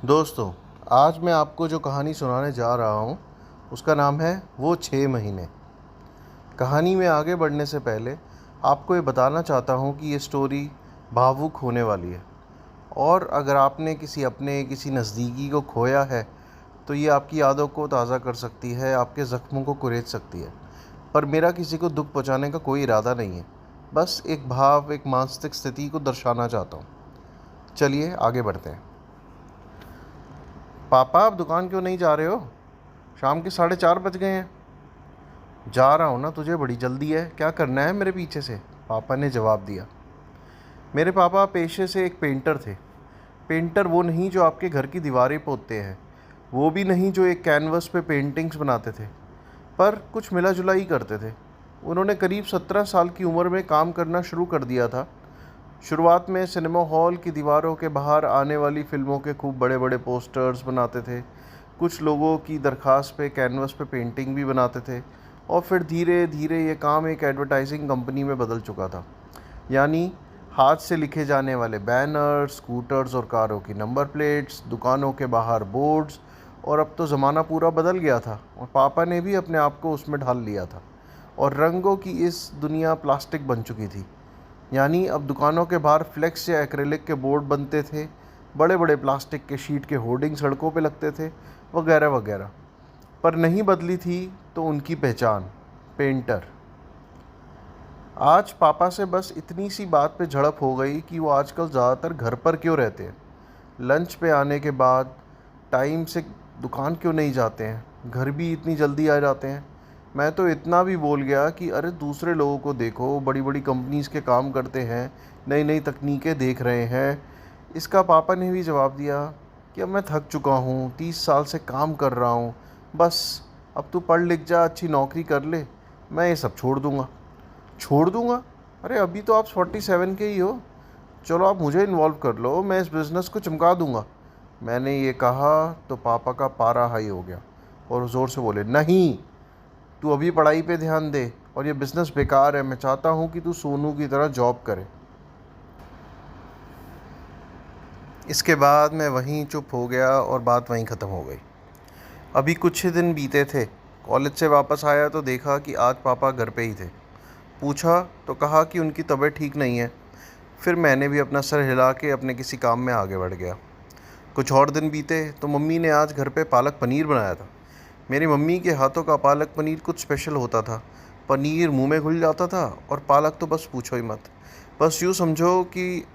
दोस्तों, आज मैं आपको जो कहानी सुनाने जा रहा हूँ उसका नाम है वो 6 महीने। कहानी में आगे बढ़ने से पहले आपको ये बताना चाहता हूँ कि ये स्टोरी भावुक होने वाली है, और अगर आपने किसी नज़दीकी को खोया है तो ये आपकी यादों को ताज़ा कर सकती है, आपके ज़ख्मों को कुरेद सकती है। पर मेरा किसी को दुख पहुँचाने का कोई इरादा नहीं है, बस एक भाव, एक मानसिक स्थिति को दर्शाना चाहता हूँ। चलिए आगे बढ़ते हैं। पापा, आप दुकान क्यों नहीं जा रहे हो? शाम के 4:30 बज गए हैं। जा रहा हूँ ना, तुझे बड़ी जल्दी है, क्या करना है मेरे पीछे से? पापा ने जवाब दिया। मेरे पापा पेशे से एक पेंटर थे। पेंटर वो नहीं जो आपके घर की दीवारें पोतते हैं, वो भी नहीं जो एक कैनवस पे पेंटिंग्स बनाते थे, पर कुछ मिला जुला ही करते थे। उन्होंने करीब 17 साल की उम्र में काम करना शुरू कर दिया था। शुरुआत में सिनेमा हॉल की दीवारों के बाहर आने वाली फ़िल्मों के खूब बड़े बड़े पोस्टर्स बनाते थे। कुछ लोगों की दरख्वास्त पे कैनवस पे पेंटिंग भी बनाते थे, और फिर धीरे धीरे ये काम एक एडवर्टाइजिंग कंपनी में बदल चुका था। यानी हाथ से लिखे जाने वाले बैनर्स, स्कूटर्स और कारों की नंबर प्लेट्स, दुकानों के बाहर बोर्ड्स। और अब तो ज़माना पूरा बदल गया था, और पापा ने भी अपने आप को उसमें ढाल लिया था, और रंगों की इस दुनिया प्लास्टिक बन चुकी थी। यानी अब दुकानों के बाहर फ्लेक्स या एक्रेलिक के बोर्ड बनते थे, बड़े बड़े प्लास्टिक के शीट के होर्डिंग सड़कों पे लगते थे, वगैरह वगैरह। पर नहीं बदली थी तो उनकी पहचान, पेंटर। आज पापा से बस इतनी सी बात पे झड़प हो गई कि वो आजकल ज़्यादातर घर पर क्यों रहते हैं, लंच पे आने के बाद टाइम से दुकान क्यों नहीं जाते हैं, घर भी इतनी जल्दी आ जाते हैं। मैं तो इतना भी बोल गया कि अरे दूसरे लोगों को देखो, बड़ी बड़ी कंपनीज़ के काम करते हैं, नई नई तकनीकें देख रहे हैं। इसका पापा ने भी जवाब दिया कि अब मैं थक चुका हूँ, 30 साल से काम कर रहा हूँ, बस अब तू पढ़ लिख जा, अच्छी नौकरी कर ले, मैं ये सब छोड़ दूँगा। छोड़ दूँगा? अरे अभी तो आप 47 के ही हो। चलो आप मुझे इन्वॉल्व कर लो, मैं इस बिज़नेस को चमका दूँगा। मैंने ये कहा तो पापा का पारा हाई हो गया और ज़ोर से बोले, नहीं, तू अभी पढ़ाई पे ध्यान दे, और ये बिज़नेस बेकार है। मैं चाहता हूँ कि तू सोनू की तरह जॉब करे। इसके बाद मैं वहीं चुप हो गया और बात वहीं ख़त्म हो गई। अभी कुछ ही दिन बीते थे। कॉलेज से वापस आया तो देखा कि आज पापा घर पे ही थे। पूछा तो कहा कि उनकी तबीयत ठीक नहीं है। फिर मैंने भी अपना सर हिला के अपने किसी काम में आगे बढ़ गया। कुछ और दिन बीते तो मम्मी ने आज घर पे पालक पनीर बनाया था। मेरी मम्मी के हाथों का पालक पनीर कुछ स्पेशल होता था। पनीर मुंह में घुल जाता था, और पालक तो बस पूछो ही मत। बस यूँ समझो कि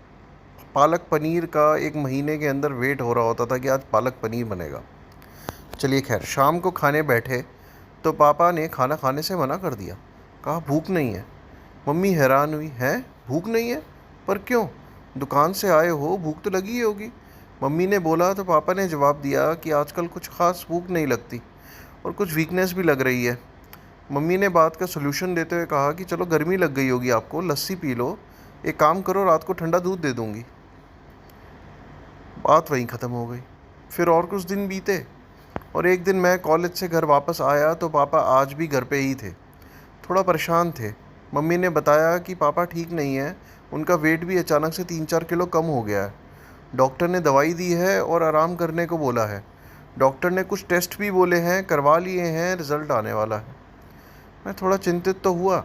पालक पनीर का 1 महीने के अंदर वेट हो रहा होता था कि आज पालक पनीर बनेगा। चलिए खैर, शाम को खाने बैठे तो पापा ने खाना खाने से मना कर दिया। कहा भूख नहीं है। मम्मी हैरान हुई, है भूख नहीं है? पर क्यों? दुकान से आए हो, भूख तो लगी ही होगी। मम्मी ने बोला तो पापा ने जवाब दिया कि आजकल कुछ खास भूख नहीं लगती, और कुछ वीकनेस भी लग रही है। मम्मी ने बात का सलूशन देते हुए कहा कि चलो गर्मी लग गई होगी आपको, लस्सी पी लो, एक काम करो, रात को ठंडा दूध दे दूँगी। बात वहीं ख़त्म हो गई। फिर और कुछ दिन बीते, और एक दिन मैं कॉलेज से घर वापस आया तो पापा आज भी घर पे ही थे। थोड़ा परेशान थे। मम्मी ने बताया कि पापा ठीक नहीं है, उनका वेट भी अचानक से 3-4 किलो कम हो गया है। डॉक्टर ने दवाई दी है और आराम करने को बोला है। डॉक्टर ने कुछ टेस्ट भी बोले हैं, करवा लिए हैं, रिज़ल्ट आने वाला है। मैं थोड़ा चिंतित तो हुआ,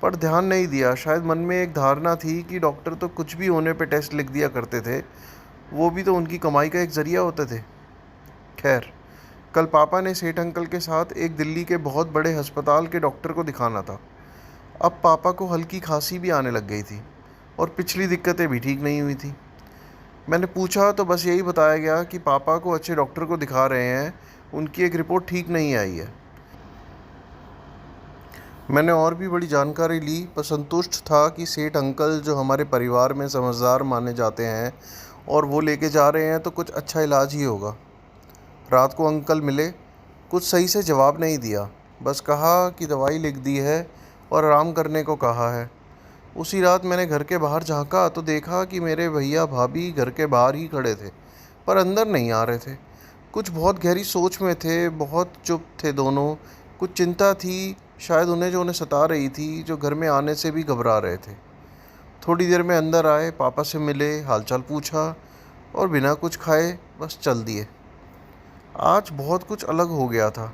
पर ध्यान नहीं दिया। शायद मन में एक धारणा थी कि डॉक्टर तो कुछ भी होने पे टेस्ट लिख दिया करते थे, वो भी तो उनकी कमाई का एक ज़रिया होते थे। खैर, कल पापा ने सेठ अंकल के साथ एक दिल्ली के बहुत बड़े अस्पताल के डॉक्टर को दिखाना था। अब पापा को हल्की खांसी भी आने लग गई थी, और पिछली दिक्कतें भी ठीक नहीं हुई थी। मैंने पूछा तो बस यही बताया गया कि पापा को अच्छे डॉक्टर को दिखा रहे हैं, उनकी एक रिपोर्ट ठीक नहीं आई है। मैंने और भी बड़ी जानकारी ली, पर संतुष्ट था कि सेठ अंकल जो हमारे परिवार में समझदार माने जाते हैं और वो लेके जा रहे हैं, तो कुछ अच्छा इलाज ही होगा। रात को अंकल मिले। कुछ सही से जवाब नहीं दिया, बस कहा कि दवाई लिख दी है और आराम करने को कहा है। उसी रात मैंने घर के बाहर झांका तो देखा कि मेरे भैया भाभी घर के बाहर ही खड़े थे, पर अंदर नहीं आ रहे थे। कुछ बहुत गहरी सोच में थे, बहुत चुप थे दोनों। कुछ चिंता थी, शायद उन्हें जो उन्हें सता रही थी, जो घर में आने से भी घबरा रहे थे। थोड़ी देर में अंदर आए, पापा से मिले, हालचाल पूछा। और बिना कुछ खाए बस चल दिए। आज बहुत कुछ अलग हो गया था।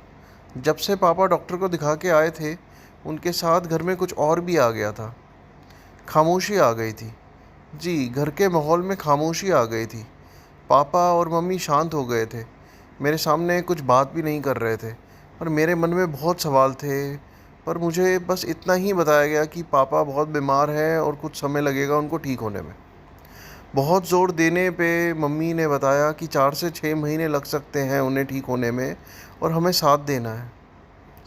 जब से पापा डॉक्टर को दिखा के आए थे, उनके साथ घर में कुछ और भी आ गया था। खामोशी आ गई थी। जी, घर के माहौल में खामोशी आ गई थी। पापा और मम्मी शांत हो गए थे। मेरे सामने कुछ बात भी नहीं कर रहे थे। पर मेरे मन में बहुत सवाल थे। पर मुझे बस इतना ही बताया गया कि पापा बहुत बीमार हैं और कुछ समय लगेगा उनको ठीक होने में। बहुत ज़ोर देने पे मम्मी ने बताया कि 4 से 6 महीने लग सकते हैं उन्हें ठीक होने में, और हमें साथ देना है।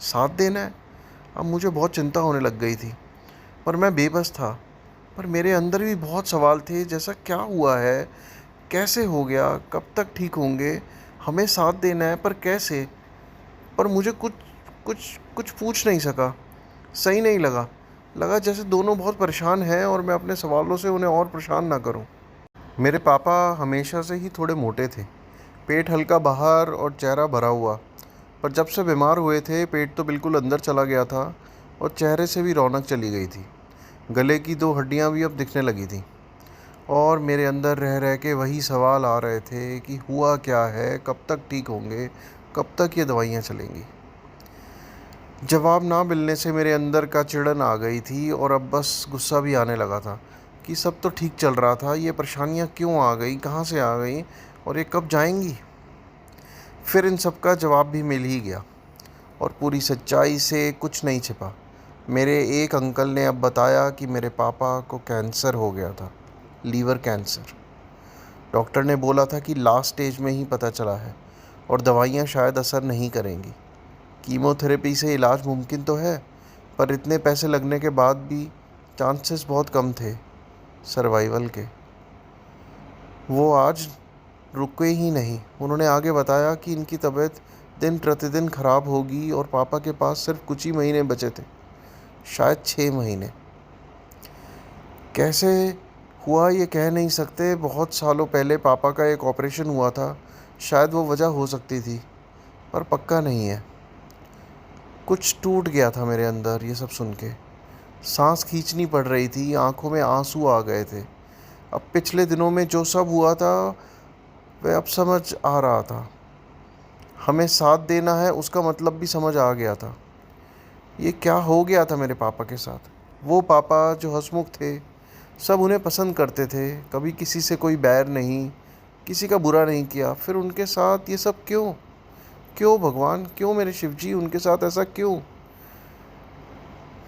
साथ देना है। अब मुझे बहुत चिंता होने लग गई थी। पर मैं बेबस था। पर मेरे अंदर भी बहुत सवाल थे, जैसा क्या हुआ है, कैसे हो गया, कब तक ठीक होंगे। हमें साथ देना है, पर कैसे। पर मुझे कुछ कुछ कुछ पूछ नहीं सका। सही नहीं लगा। लगा जैसे दोनों बहुत परेशान हैं और मैं अपने सवालों से उन्हें और परेशान ना करूं। मेरे पापा हमेशा से ही थोड़े मोटे थे। पेट हल्का बाहर और चेहरा भरा हुआ। पर जब से बीमार हुए थे, पेट तो बिल्कुल अंदर चला गया था और चेहरे से भी रौनक चली गई थी। गले की 2 हड्डियां भी अब दिखने लगी थी। और मेरे अंदर रह रह के वही सवाल आ रहे थे कि हुआ क्या है, कब तक ठीक होंगे, कब तक ये दवाइयाँ चलेंगी। जवाब ना मिलने से मेरे अंदर का चिड़न आ गई थी और अब बस गुस्सा भी आने लगा था कि सब तो ठीक चल रहा था, ये परेशानियाँ क्यों आ गई, कहाँ से आ गई, और ये कब जाएंगी। फिर इन सब का जवाब भी मिल ही गया और पूरी सच्चाई से कुछ नहीं छिपा। मेरे एक अंकल ने अब बताया कि मेरे पापा को कैंसर हो गया था, लीवर कैंसर। डॉक्टर ने बोला था कि लास्ट स्टेज में ही पता चला है और दवाइयाँ शायद असर नहीं करेंगी। कीमोथेरेपी से इलाज मुमकिन तो है, पर इतने पैसे लगने के बाद भी चांसेस बहुत कम थे सर्वाइवल के। वो आज रुके ही नहीं। उन्होंने आगे बताया कि इनकी तबीयत दिन प्रतिदिन ख़राब होगी और पापा के पास सिर्फ कुछ ही महीने बचे थे, शायद 6 महीने। कैसे हुआ ये कह नहीं सकते। बहुत सालों पहले पापा का एक ऑपरेशन हुआ था, शायद वो वजह हो सकती थी, पर पक्का नहीं है। कुछ टूट गया था मेरे अंदर ये सब सुन के। सांस खींचनी पड़ रही थी, आंखों में आंसू आ गए थे। अब पिछले दिनों में जो सब हुआ था वह अब समझ आ रहा था। हमें साथ देना है उसका मतलब भी समझ आ गया था। ये क्या हो गया था मेरे पापा के साथ। वो पापा जो हंसमुख थे, सब उन्हें पसंद करते थे, कभी किसी से कोई बैर नहीं, किसी का बुरा नहीं किया। फिर उनके साथ ये सब क्यों। क्यों भगवान, क्यों मेरे शिव जी, उनके साथ ऐसा क्यों।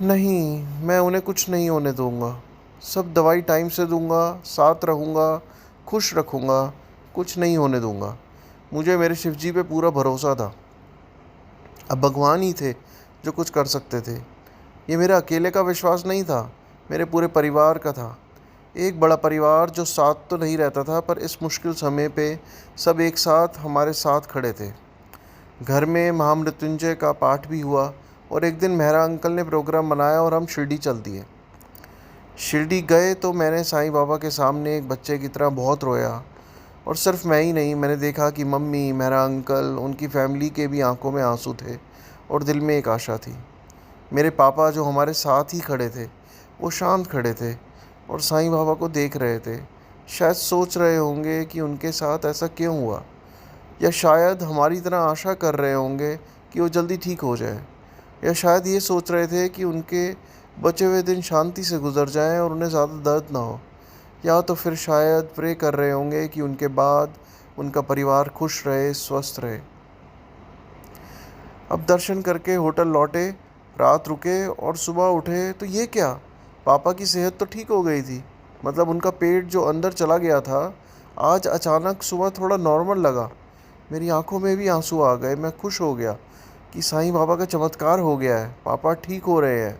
नहीं, मैं उन्हें कुछ नहीं होने दूंगा। सब दवाई टाइम से दूंगा, साथ रहूँगा, खुश रखूँगा, कुछ नहीं होने दूंगा। मुझे मेरे शिव जी पे पूरा भरोसा था। अब भगवान ही थे जो कुछ कर सकते थे। ये मेरे अकेले का विश्वास नहीं था, मेरे पूरे परिवार का था। एक बड़ा परिवार जो साथ तो नहीं रहता था, पर इस मुश्किल समय पे सब एक साथ हमारे साथ खड़े थे। घर में महामृत्युंजय का पाठ भी हुआ और एक दिन मेहरा अंकल ने प्रोग्राम बनाया और हम शिरडी चल दिए। शिरडी गए तो मैंने साईं बाबा के सामने एक बच्चे की तरह बहुत रोया। और सिर्फ मैं ही नहीं, मैंने देखा कि मम्मी, मेरा अंकल, उनकी फैमिली के भी आंखों में आंसू थे और दिल में एक आशा थी। मेरे पापा जो हमारे साथ ही खड़े थे, वो शांत खड़े थे और साईं बाबा को देख रहे थे। शायद सोच रहे होंगे कि उनके साथ ऐसा क्यों हुआ, या शायद हमारी तरह आशा कर रहे होंगे कि वो जल्दी ठीक हो जाए, या शायद ये सोच रहे थे कि उनके बचे हुए दिन शांति से गुजर जाएं और उन्हें ज़्यादा दर्द ना हो, या तो फिर शायद प्रे कर रहे होंगे कि उनके बाद उनका परिवार खुश रहे, स्वस्थ रहे। अब दर्शन करके होटल लौटे, रात रुके और सुबह उठे तो ये क्या, पापा की सेहत तो ठीक हो गई थी। मतलब उनका पेट जो अंदर चला गया था, आज अचानक सुबह थोड़ा नॉर्मल लगा। मेरी आंखों में भी आंसू आ गए। मैं खुश हो गया कि साईं बाबा का चमत्कार हो गया है, पापा ठीक हो रहे हैं।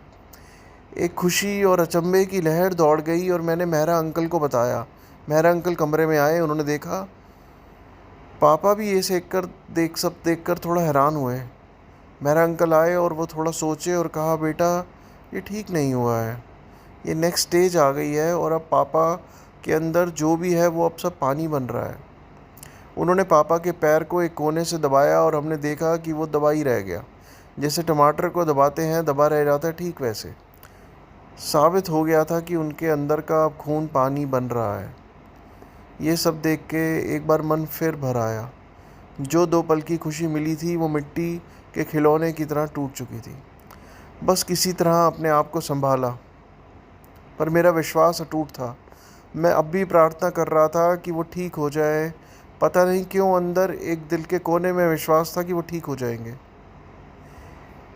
एक खुशी और अचंभे की लहर दौड़ गई और मैंने मेहरा अंकल को बताया। मेहरा अंकल कमरे में आए, उन्होंने देखा। पापा भी ये सब देखकर थोड़ा हैरान हुए। मेहरा अंकल आए और वो थोड़ा सोचे और कहा, बेटा ये ठीक नहीं हुआ है, ये नेक्स्ट स्टेज आ गई है और अब पापा के अंदर जो भी है वो अब सब पानी बन रहा है। उन्होंने पापा के पैर को एक कोने से दबाया और हमने देखा कि वो दबा ही रह गया। जैसे टमाटर को दबाते हैं, दबा रह जाता है, ठीक वैसे। साबित हो गया था कि उनके अंदर का अब खून पानी बन रहा है। ये सब देख के एक बार मन फिर भर आया। जो 2 पल की खुशी मिली थी वो मिट्टी के खिलौने की तरह टूट चुकी थी। बस किसी तरह अपने आप को संभाला, पर मेरा विश्वास अटूट था। मैं अब भी प्रार्थना कर रहा था कि वो ठीक हो जाए। पता नहीं क्यों अंदर एक दिल के कोने में विश्वास था कि वो ठीक हो जाएंगे।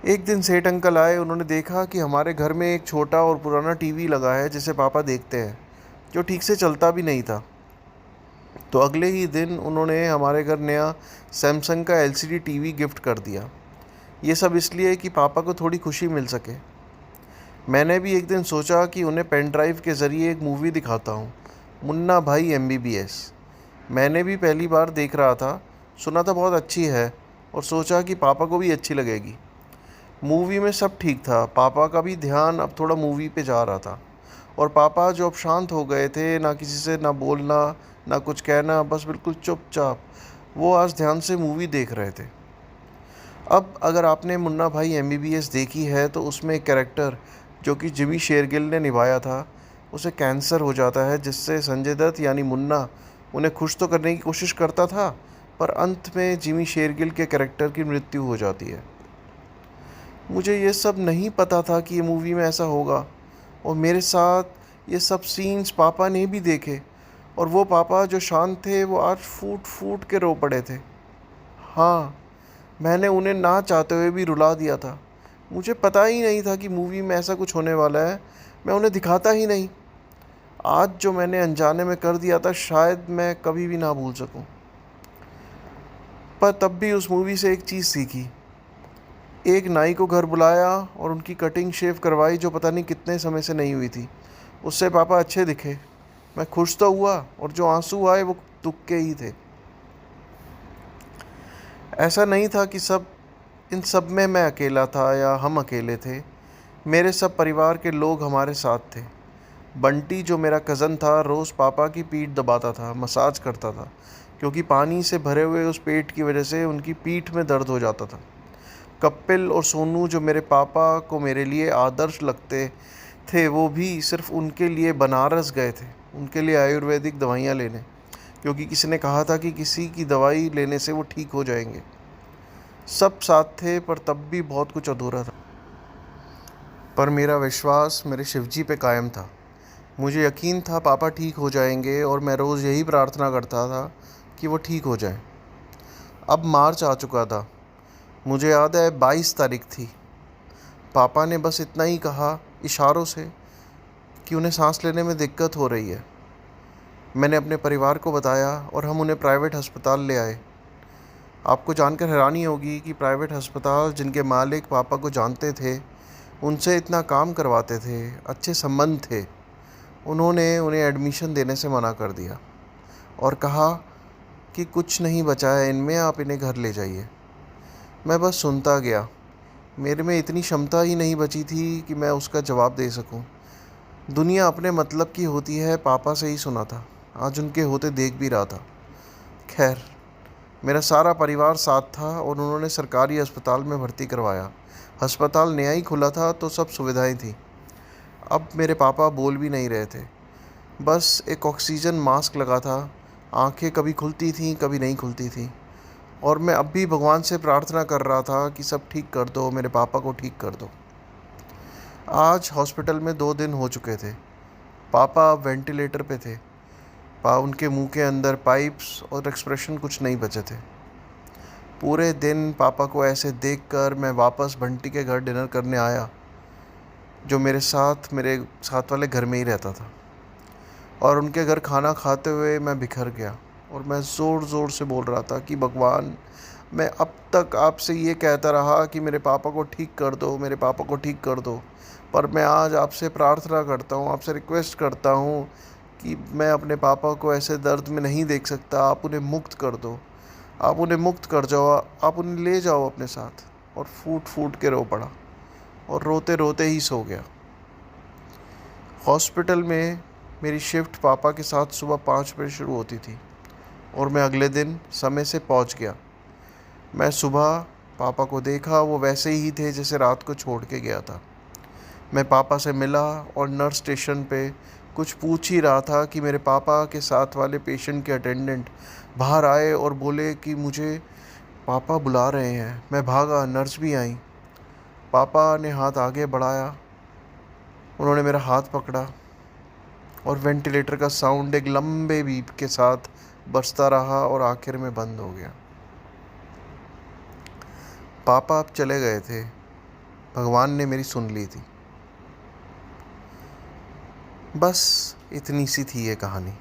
एक दिन सेठ अंकल आए। उन्होंने देखा कि हमारे घर में एक छोटा और पुराना टीवी लगा है जिसे पापा देखते हैं, जो ठीक से चलता भी नहीं था। तो अगले ही दिन उन्होंने हमारे घर नया सैमसंग का एलसीडी टीवी गिफ्ट कर दिया। ये सब इसलिए कि पापा को थोड़ी खुशी मिल सके। मैंने भी एक दिन सोचा कि उन्हें पेन ड्राइव के ज़रिए एक मूवी दिखाता हूँ, मुन्ना भाई एमबीबीएस। मैंने भी पहली बार देख रहा था, सुना था बहुत अच्छी है और सोचा कि पापा को भी अच्छी लगेगी। मूवी में सब ठीक था, पापा का भी ध्यान अब थोड़ा मूवी पे जा रहा था। और पापा जो अब शांत हो गए थे, ना किसी से ना बोलना ना कुछ कहना, बस बिल्कुल चुपचाप वो आज ध्यान से मूवी देख रहे थे। अब अगर आपने मुन्ना भाई एमबीबीएस देखी है तो उसमें एक कैरेक्टर जो कि जिमी शेरगिल ने निभाया था, उसे कैंसर हो जाता है, जिससे संजय दत्त यानी मुन्ना उन्हें खुश तो करने की कोशिश करता था, पर अंत में जिमी शेरगिल के कैरेक्टर की मृत्यु हो जाती है। मुझे ये सब नहीं पता था कि ये मूवी में ऐसा होगा, और मेरे साथ ये सब सीन्स पापा ने भी देखे, और वो पापा जो शांत थे वो आज फूट फूट के रो पड़े थे। हाँ, मैंने उन्हें ना चाहते हुए भी रुला दिया था। मुझे पता ही नहीं था कि मूवी में ऐसा कुछ होने वाला है। मैं उन्हें दिखाता ही नहीं। आज जो मैंने अनजाने में कर दिया था, शायद मैं कभी भी ना भूल सकूं। पर तब भी उस मूवी से एक चीज़ सीखी। एक नाई को घर बुलाया और उनकी कटिंग शेव करवाई, जो पता नहीं कितने समय से नहीं हुई थी। उससे पापा अच्छे दिखे। मैं खुश तो हुआ, और जो आंसू आए वो दुख के ही थे। ऐसा नहीं था कि इन सब में मैं अकेला था या हम अकेले थे। मेरे सब परिवार के लोग हमारे साथ थे। बंटी जो मेरा कज़न था, रोज़ पापा की पीठ दबाता था, मसाज करता था, क्योंकि पानी से भरे हुए उस पेट की वजह से उनकी पीठ में दर्द हो जाता था। कपिल और सोनू जो मेरे पापा को मेरे लिए आदर्श लगते थे, वो भी सिर्फ उनके लिए बनारस गए थे, उनके लिए आयुर्वेदिक दवाइयाँ लेने, क्योंकि किसी ने कहा था कि किसी की दवाई लेने से वो ठीक हो जाएंगे। सब साथ थे, पर तब भी बहुत कुछ अधूरा था। पर मेरा विश्वास मेरे शिवजी पे कायम था। मुझे यकीन था पापा ठीक हो जाएंगे, और मैं रोज़ यही प्रार्थना करता था कि वो ठीक हो जाएं। अब मार्च आ चुका था। मुझे याद है 22 तारीख थी। पापा ने बस इतना ही कहा इशारों से कि उन्हें सांस लेने में दिक्कत हो रही है। मैंने अपने परिवार को बताया और हम उन्हें प्राइवेट अस्पताल ले आए। आपको जानकर हैरानी होगी कि प्राइवेट अस्पताल जिनके मालिक पापा को जानते थे, उनसे इतना काम करवाते थे, अच्छे संबंध थे, उन्होंने उन्हें एडमिशन देने से मना कर दिया और कहा कि कुछ नहीं बचा है इनमें, आप इन्हें घर ले जाइए। मैं बस सुनता गया। मेरे में इतनी क्षमता ही नहीं बची थी कि मैं उसका जवाब दे सकूं। दुनिया अपने मतलब की होती है, पापा से ही सुना था, आज उनके होते देख भी रहा था। खैर, मेरा सारा परिवार साथ था और उन्होंने सरकारी अस्पताल में भर्ती करवाया। अस्पताल नया ही खुला था तो सब सुविधाएं थी। अब मेरे पापा बोल भी नहीं रहे थे, बस एक ऑक्सीजन मास्क लगा था। आंखें कभी खुलती थीं, कभी नहीं खुलती थीं, और मैं अब भी भगवान से प्रार्थना कर रहा था कि सब ठीक कर दो, मेरे पापा को ठीक कर दो। आज हॉस्पिटल में 2 दिन हो चुके थे। पापा अब वेंटिलेटर पे थे। उनके मुंह के अंदर पाइप्स और एक्सप्रेशन कुछ नहीं बचे थे। पूरे दिन पापा को ऐसे देखकर मैं वापस बंटी के घर डिनर करने आया, जो मेरे साथ वाले घर में ही रहता था, और उनके घर खाना खाते हुए मैं बिखर गया और मैं ज़ोर ज़ोर से बोल रहा था कि भगवान, मैं अब तक आपसे ये कहता रहा कि मेरे पापा को ठीक कर दो, मेरे पापा को ठीक कर दो, पर मैं आज आपसे प्रार्थना करता हूँ, आपसे रिक्वेस्ट करता हूँ कि मैं अपने पापा को ऐसे दर्द में नहीं देख सकता। आप उन्हें मुक्त कर दो, आप उन्हें मुक्त कर जाओ, आप उन्हें ले जाओ अपने साथ। और फूट फूट के रो पड़ा और रोते रोते ही सो गया। हॉस्पिटल में मेरी शिफ्ट पापा के साथ सुबह 5 बजे शुरू होती थी और मैं अगले दिन समय से पहुंच गया। मैं सुबह पापा को देखा, वो वैसे ही थे जैसे रात को छोड़ के गया था। मैं पापा से मिला और नर्स स्टेशन पे कुछ पूछ ही रहा था कि मेरे पापा के साथ वाले पेशेंट के अटेंडेंट बाहर आए और बोले कि मुझे पापा बुला रहे हैं। मैं भागा, नर्स भी आई। पापा ने हाथ आगे बढ़ाया, उन्होंने मेरा हाथ पकड़ा और वेंटिलेटर का साउंड एक लंबे बीप के साथ बरसता रहा और आखिर में बंद हो गया। पापा अब चले गए थे। भगवान ने मेरी सुन ली थी। बस इतनी सी थी ये कहानी।